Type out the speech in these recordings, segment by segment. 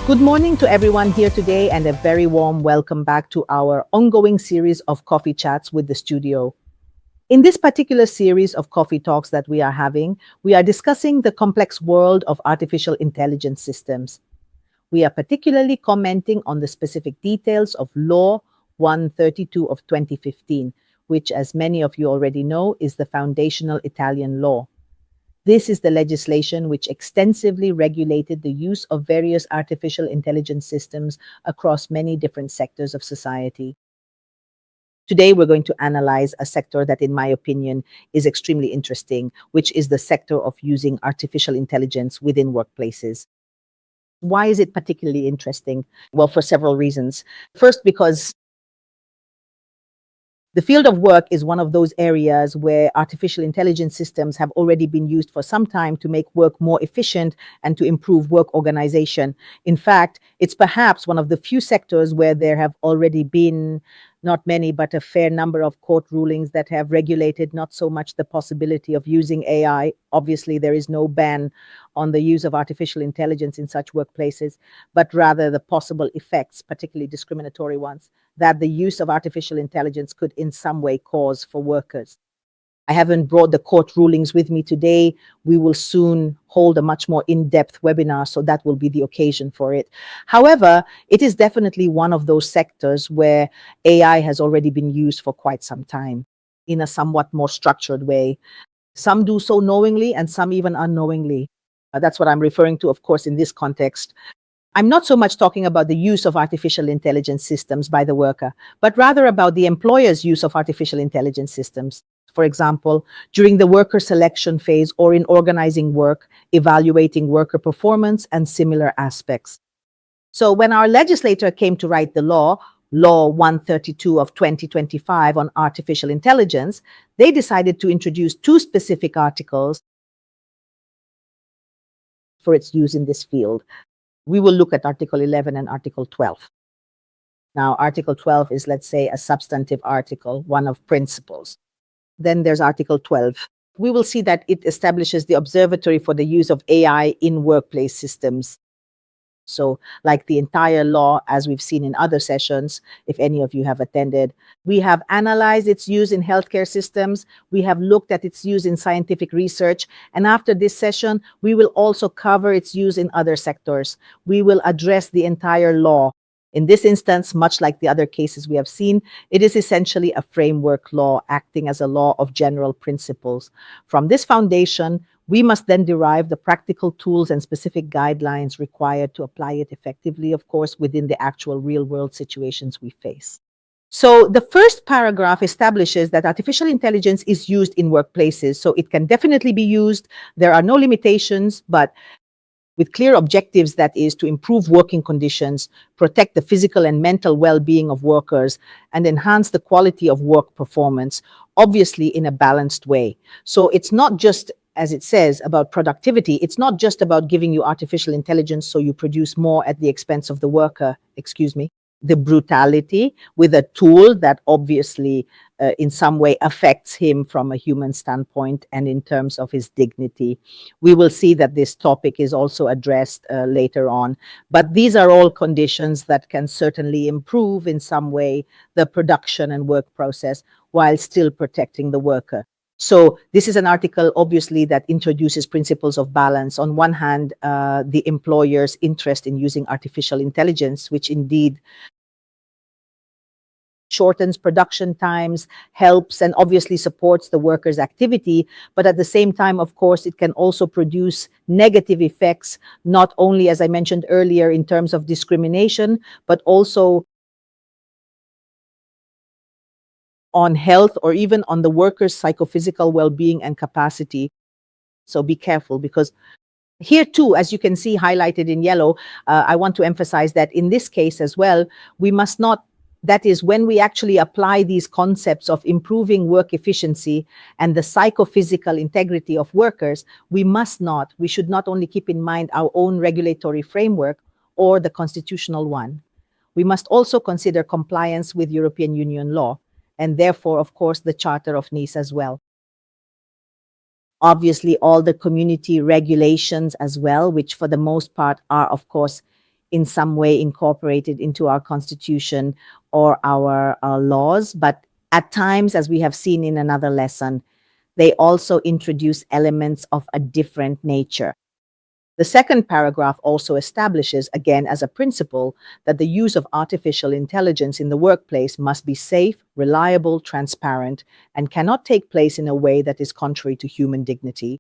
Good morning to everyone here today and a very warm welcome back to our ongoing series of coffee chats with the studio. In this particular series of coffee talks that we are having, we are discussing the complex world of artificial intelligence systems. We are particularly commenting on the specific details of Law 132 of 2015, which, as many of you already know, is the foundational Italian law. This is the legislation which extensively regulated the use of various artificial intelligence systems across many different sectors of society. Today, we're going to analyze a sector that, in my opinion, is extremely interesting, which is the sector of using artificial intelligence within workplaces. Why is it particularly interesting? Well, for several reasons. First, because the field of work is one of those areas where artificial intelligence systems have already been used for some time to make work more efficient and to improve work organization. In fact, it's perhaps one of the few sectors where there have already been not many, but a fair number of court rulings that have regulated not so much the possibility of using AI. Obviously, there is no ban on the use of artificial intelligence in such workplaces, but rather the possible effects, particularly discriminatory ones, that the use of artificial intelligence could in some way cause for workers. I haven't brought the court rulings with me today. We will soon hold a much more in-depth webinar, so that will be the occasion for it. However, it is definitely one of those sectors where AI has already been used for quite some time in a somewhat more structured way. Some do so knowingly and some even unknowingly. That's what I'm referring to, of course, in this context. I'm not so much talking about the use of artificial intelligence systems by the worker, but rather about the employer's use of artificial intelligence systems. For example, during the worker selection phase or in organizing work, evaluating worker performance, and similar aspects. So when our legislator came to write the law, Law 132 of 2025 on artificial intelligence, they decided to introduce two specific articles for its use in this field. We will look at Article 11 and Article 12. Now, Article 12 is, let's say, a substantive article, one of principles. Then there's Article 12. We will see that it establishes the Observatory for the Use of AI in Workplace Systems. So, like the entire law, as we've seen in other sessions, if any of you have attended, we have analyzed its use in healthcare systems. We have looked at its use in scientific research. And after this session, we will also cover its use in other sectors. We will address the entire law. In this instance, much like the other cases we have seen, it is essentially a framework law acting as a law of general principles. From this foundation, we must then derive the practical tools and specific guidelines required to apply it effectively, of course, within the actual real-world situations we face. So the first paragraph establishes that artificial intelligence is used in workplaces, so it can definitely be used. There are no limitations, but with clear objectives, that is to improve working conditions, protect the physical and mental well-being of workers, and enhance the quality of work performance, obviously in a balanced way. So it's not just, as it says, about productivity. It's not just about giving you artificial intelligence so you produce more at the expense of the worker, the brutality with a tool that obviously in some way affects him from a human standpoint and in terms of his dignity. We will see that this topic is also addressed later on. But these are all conditions that can certainly improve in some way the production and work process while still protecting the worker. So this is an article, obviously, that introduces principles of balance. On one hand, the employer's interest in using artificial intelligence, which indeed shortens production times, helps, and obviously supports the worker's activity. But at the same time, of course, it can also produce negative effects, not only, as I mentioned earlier, in terms of discrimination, but also on health or even on the worker's psychophysical well-being and capacity. So be careful, because here too, as you can see highlighted in yellow, I want to emphasize that in this case as well, we must not, that is, when we actually apply these concepts of improving work efficiency and the psychophysical integrity of workers, we should not only keep in mind our own regulatory framework or the constitutional one. We must also consider compliance with European Union law, and therefore, of course, the Charter of Nice as well. Obviously, all the community regulations as well, which for the most part are, of course, in some way incorporated into our constitution or our laws, but at times, as we have seen in another lesson, they also introduce elements of a different nature. The second paragraph also establishes, again as a principle, that the use of artificial intelligence in the workplace must be safe, reliable, transparent, and cannot take place in a way that is contrary to human dignity.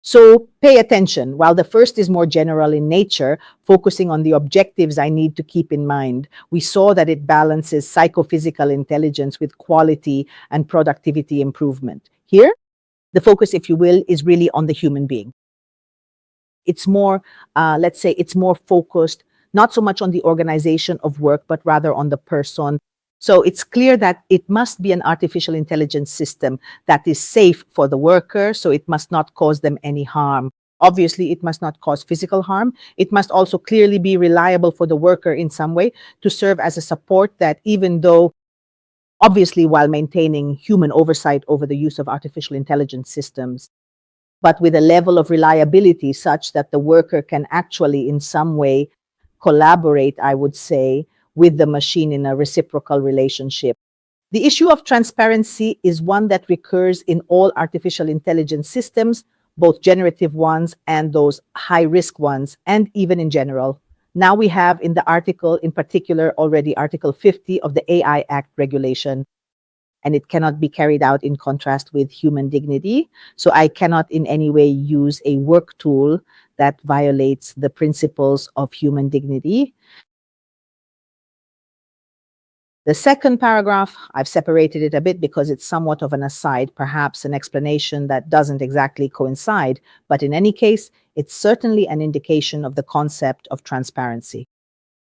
So pay attention. While the first is more general in nature, focusing on the objectives I need to keep in mind, we saw that it balances psychophysical intelligence with quality and productivity improvement. Here, the focus, if you will, is really on the human being. It's more, let's say, it's more focused, not so much on the organization of work, but rather on the person. So it's clear that it must be an artificial intelligence system that is safe for the worker, so it must not cause them any harm. Obviously, it must not cause physical harm. It must also clearly be reliable for the worker in some way to serve as a support that, even though obviously while maintaining human oversight over the use of artificial intelligence systems, but with a level of reliability such that the worker can actually in some way collaborate, I would say, with the machine in a reciprocal relationship. The issue of transparency is one that recurs in all artificial intelligence systems, both generative ones and those high-risk ones, and even in general. Now we have in the article, in particular, already Article 50 of the AI Act regulation, and it cannot be carried out in contrast with human dignity. So I cannot in any way use a work tool that violates the principles of human dignity. The second paragraph, I've separated it a bit because it's somewhat of an aside, perhaps an explanation that doesn't exactly coincide, but in any case, it's certainly an indication of the concept of transparency.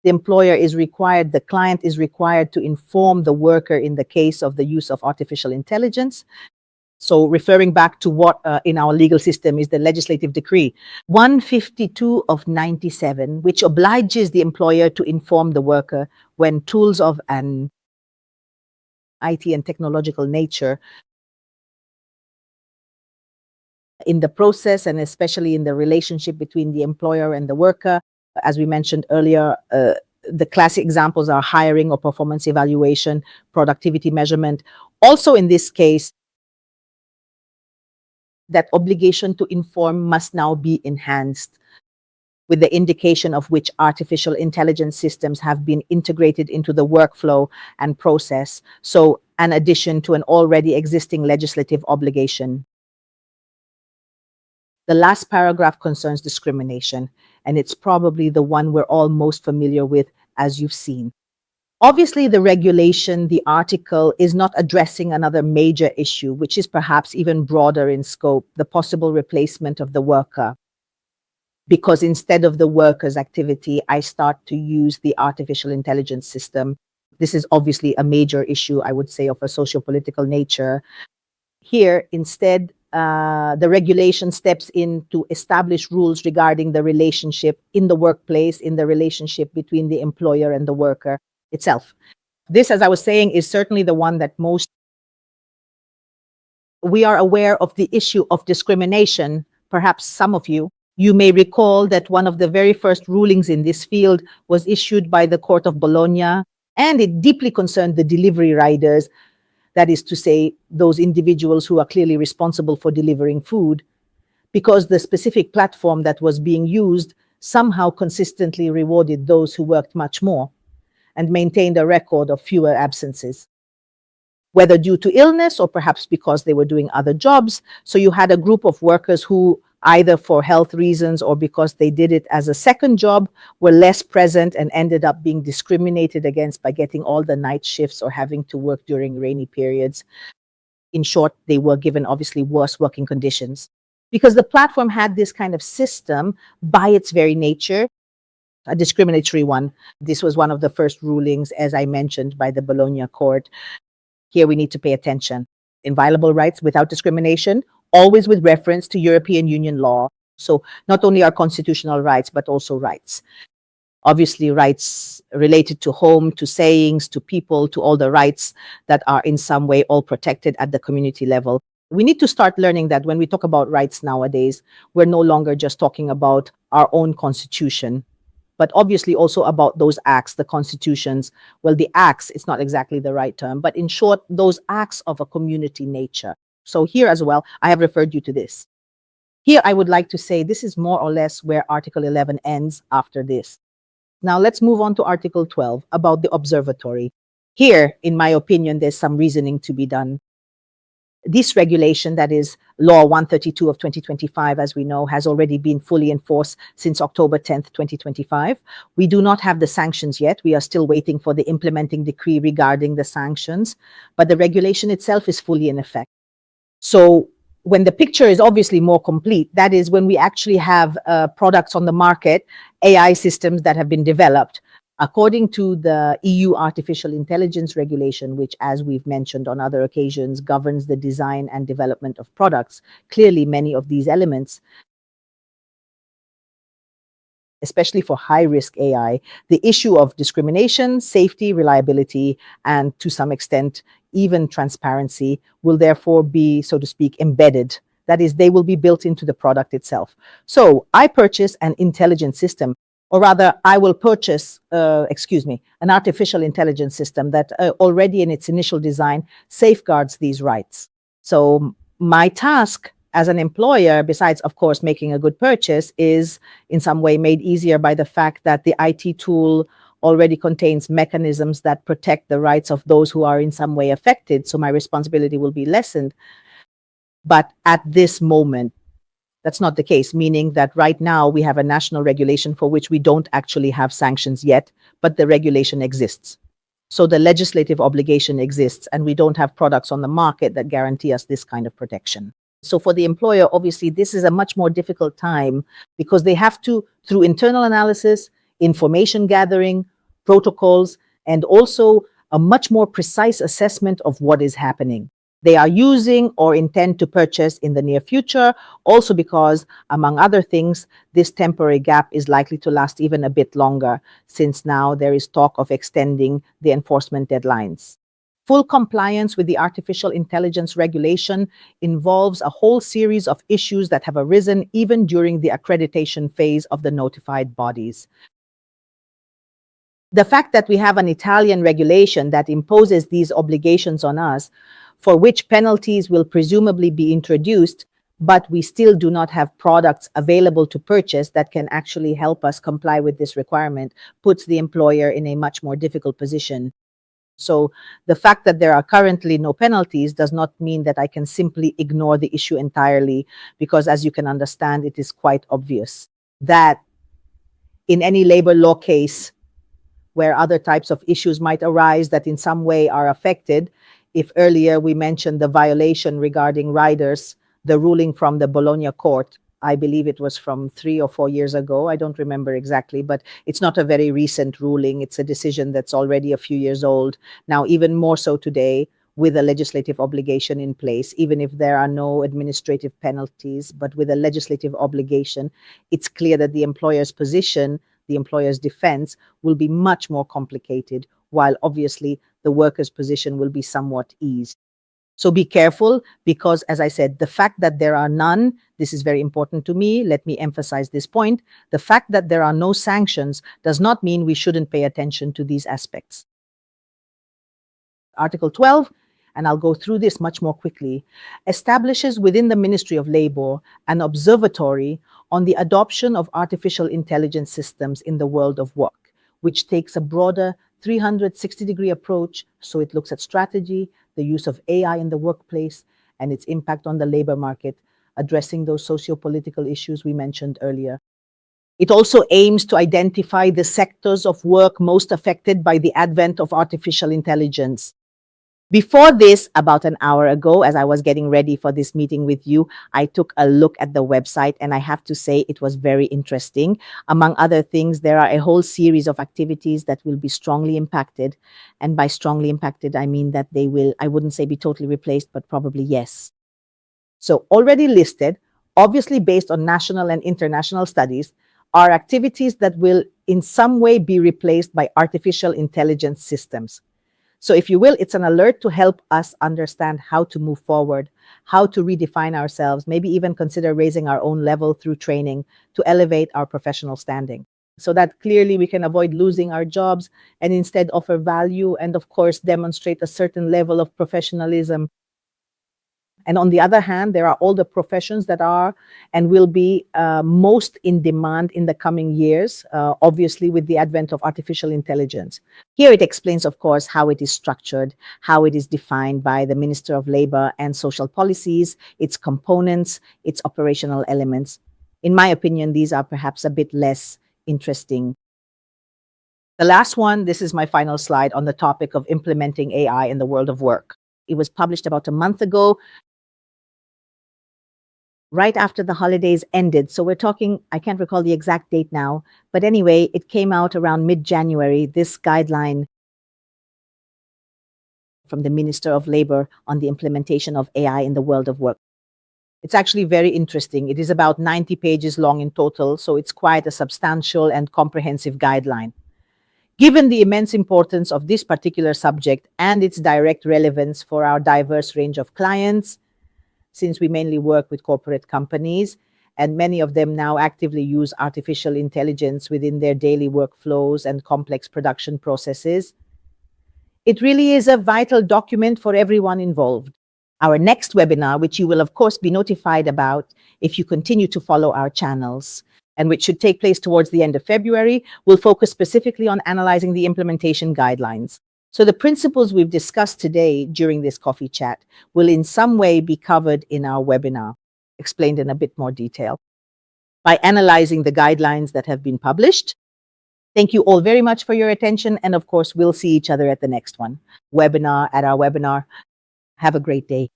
The employer is required, the client is required to inform the worker in the case of the use of artificial intelligence. So referring back to what in our legal system is the legislative decree 152 of 97, which obliges the employer to inform the worker when tools of an IT and technological nature in the process, and especially in the relationship between the employer and the worker. As we mentioned earlier, the classic examples are hiring or performance evaluation, productivity measurement. Also in this case, that obligation to inform must now be enhanced with the indication of which artificial intelligence systems have been integrated into the workflow and process. So an addition to an already existing legislative obligation. The last paragraph concerns discrimination, and it's probably the one we're all most familiar with, as you've seen. Obviously, the regulation, the article, is not addressing another major issue, which is perhaps even broader in scope, the possible replacement of the worker. Because instead of the worker's activity, I start to use the artificial intelligence system. This is obviously a major issue, I would say, of a socio-political nature. Here, instead, the regulation steps in to establish rules regarding the relationship in the workplace, in the relationship between the employer and the worker itself. This, as I was saying, is certainly the one that most we are aware of the issue of discrimination. Perhaps some of you may recall that one of the very first rulings in this field was issued by the Court of Bologna, and it deeply concerned the delivery riders, that is to say, those individuals who are clearly responsible for delivering food, because the specific platform that was being used somehow consistently rewarded those who worked much more and maintained a record of fewer absences, whether due to illness or perhaps because they were doing other jobs. So you had a group of workers who, either for health reasons or because they did it as a second job, were less present and ended up being discriminated against by getting all the night shifts or having to work during rainy periods. In short, they were given obviously worse working conditions. Because the platform had this kind of system by its very nature, a discriminatory one. This was one of the first rulings, as I mentioned, by the Bologna court. Here we need to pay attention. Inviolable rights without discrimination, always with reference to European Union law. So not only our constitutional rights, but also rights. Obviously, rights related to home, to sayings, to people, to all the rights that are in some way all protected at the community level. We need to start learning that when we talk about rights nowadays, we're no longer just talking about our own constitution, but obviously also about those acts, the constitutions. Well, the acts, it's not exactly the right term, but in short, those acts of a community nature. So here as well, I have referred you to this. Here, I would like to say this is more or less where Article 11 ends after this. Now, let's move on to Article 12 about the observatory. Here, in my opinion, there's some reasoning to be done. This regulation, that is Law 132 of 2025, as we know, has already been fully enforced since October 10th, 2025. We do not have the sanctions yet. We are still waiting for the implementing decree regarding the sanctions, but the regulation itself is fully in effect. So when the picture is obviously more complete, that is when we actually have products on the market, AI systems that have been developed. According to the EU Artificial Intelligence Regulation, which, as we've mentioned on other occasions, governs the design and development of products, clearly many of these elements, especially for high-risk AI, the issue of discrimination, safety, reliability, and to some extent, even transparency will therefore be, so to speak, embedded. That is, they will be built into the product itself. So I purchase an intelligent system, or rather, I will purchase, an artificial intelligence system that already in its initial design safeguards these rights. So my task as an employer, besides, of course, making a good purchase, is in some way made easier by the fact that the IT tool already contains mechanisms that protect the rights of those who are in some way affected. So my responsibility will be lessened. But at this moment, that's not the case, meaning that right now we have a national regulation for which we don't actually have sanctions yet, but the regulation exists. So the legislative obligation exists, and we don't have products on the market that guarantee us this kind of protection. So for the employer, obviously, this is a much more difficult time because they have to, through internal analysis, information gathering, protocols, and also a much more precise assessment of what is happening. They are using or intend to purchase in the near future, also because, among other things, this temporary gap is likely to last even a bit longer, since now there is talk of extending the enforcement deadlines. Full compliance with the artificial intelligence regulation involves a whole series of issues that have arisen even during the accreditation phase of the notified bodies. The fact that we have an Italian regulation that imposes these obligations on us, for which penalties will presumably be introduced, but we still do not have products available to purchase that can actually help us comply with this requirement, puts the employer in a much more difficult position. So the fact that there are currently no penalties does not mean that I can simply ignore the issue entirely, because as you can understand, it is quite obvious that in any labor law case where other types of issues might arise that in some way are affected, if earlier we mentioned the violation regarding riders, the ruling from the Bologna court, I believe it was from 3 or 4 years ago. I don't remember exactly, but it's not a very recent ruling. It's a decision that's already a few years old. Now, even more so today, with a legislative obligation in place, even if there are no administrative penalties, but with a legislative obligation, it's clear that the employer's position, the employer's defense, will be much more complicated, while obviously the worker's position will be somewhat eased. So be careful, because as I said, the fact that there are none, this is very important to me. Let me emphasize this point. The fact that there are no sanctions does not mean we shouldn't pay attention to these aspects. Article 12, and I'll go through this much more quickly, establishes within the Ministry of Labor an observatory on the adoption of artificial intelligence systems in the world of work, which takes a broader 360-degree approach. So it looks at strategy, the use of AI in the workplace, and its impact on the labor market, addressing those socio-political issues we mentioned earlier. It also aims to identify the sectors of work most affected by the advent of artificial intelligence. Before this, about an hour ago, as I was getting ready for this meeting with you, I took a look at the website, and I have to say it was very interesting. Among other things, there are a whole series of activities that will be strongly impacted. And by strongly impacted, I mean that they will, I wouldn't say be totally replaced, but probably yes. So already listed, obviously based on national and international studies, are activities that will in some way be replaced by artificial intelligence systems. So if you will, it's an alert to help us understand how to move forward, how to redefine ourselves, maybe even consider raising our own level through training to elevate our professional standing. so that clearly we can avoid losing our jobs and instead offer value and, of course, demonstrate a certain level of professionalism. And on the other hand, there are all the professions that are and will be most in demand in the coming years, obviously with the advent of artificial intelligence. Here it explains, of course, how it is structured, how it is defined by the Minister of Labor and Social Policies, its components, its operational elements. In my opinion, these are perhaps a bit less interesting. The last one, this is my final slide on the topic of implementing AI in the world of work. It was published about a month ago, right after the holidays ended. So we're talking, I can't recall the exact date now, but anyway, it came out around mid-January, this guideline from the Minister of Labor on the implementation of AI in the world of work. It's actually very interesting. It is about 90 pages long in total, so it's quite a substantial and comprehensive guideline. Given the immense importance of this particular subject and its direct relevance for our diverse range of clients, since we mainly work with corporate companies, and many of them now actively use artificial intelligence within their daily workflows and complex production processes, it really is a vital document for everyone involved. Our next webinar, which you will of course be notified about if you continue to follow our channels, and which should take place towards the end of February, will focus specifically on analyzing the implementation guidelines. So the principles we've discussed today during this coffee chat will in some way be covered in our webinar, explained in a bit more detail. By analyzing the guidelines that have been published, thank you all very much for your attention. And of course, we'll see each other at the next one. At our webinar. Have a great day.